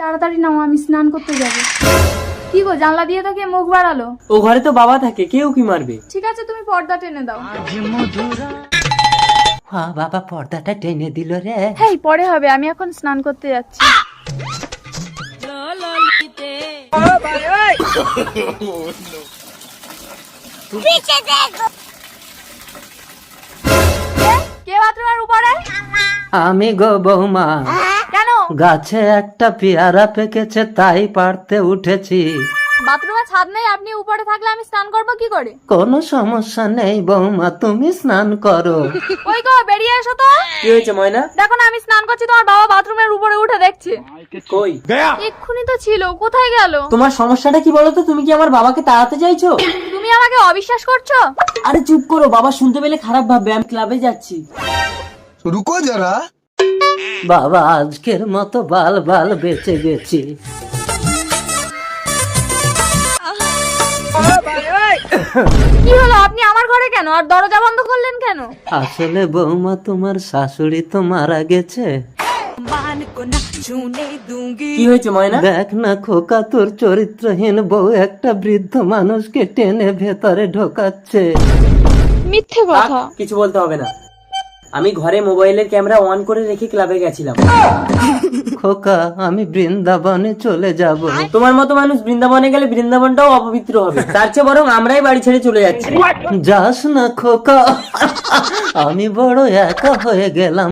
তাড়াতাড়ি নাও, আমি স্নান করতে যাবো। কি গো, জানলা দিয়ে তো কে মুখ বাড়ালো? ও ঘরে তো বাবা থাকে, কেউ কি মারবে? ঠিক আছে, তুমি পর্দা টেনে দাও। বাবা পর্দাটা টেনে দিল রে। হেই, পরে হবে, আমি এখন স্নান করতে যাচ্ছি। কে বাথরুমের উপরে? আমি গো বৌমা, কেন? গাছে একটা পেয়ারা পেকেছে তাই পারতে উঠেছি। বাথরুমে ছাদ নেই, আপনি উপরে থাকলে আমি স্নান করবো কি করে? কোনো সমস্যা নেই বৌমা, তুমি স্নান করো। ওই গো, বেরিয়ে এসো তো। কি হয়েছে ময়না? দেখো না, আমি স্নান করছি, তোমার বাবা বাথরুমের উপরে উঠে দেখছে। কই? এক্ষুনি তো ছিল, কোথায় গেল? তোমার সমস্যাটা কি বলো তো? তুমি কি আমার বাবাকে তাড়াতে চাইছো? তুমি আমাকে অবিশ্বাস করছো? আরে চুপ করো, বাবা শুনতে পেলে খারাপ ভাববে। আমি ক্লাবে যাচ্ছি। रुको जरा। বাবা আজকের মতো বাল বাল বেঁচে গেছি। কি হলো, আপনি আমার ঘরে কেন আর দরজা বন্ধ করলেন কেন? আসলে বৌমা তোমার শাশুড়ি তো মারা গেছে। কি হয়েছে ময়না? দেখ না খোকা, তোর চরিত্রহীন বউ একটা বৃদ্ধ মানুষকে টেনে ভেতরে ঢোকাচ্ছে। মিথ্যে থাক, কিছু বলতে হবে না। আমি ঘরে মোবাইলের ক্যামেরা অন করে রেখে ক্লাবে গেছিলাম। খোকা, আমি বৃন্দাবনে চলে যাব। তোমার মতো মানুষ বৃন্দাবনে গেলে বৃন্দাবনটাও অপবিত্র হবে। তার চেয়ে বরং আমরাই বাড়ি ছেড়ে চলে যাচ্ছি। যাস না খোকা, আমি বড় একা হয়ে গেলাম।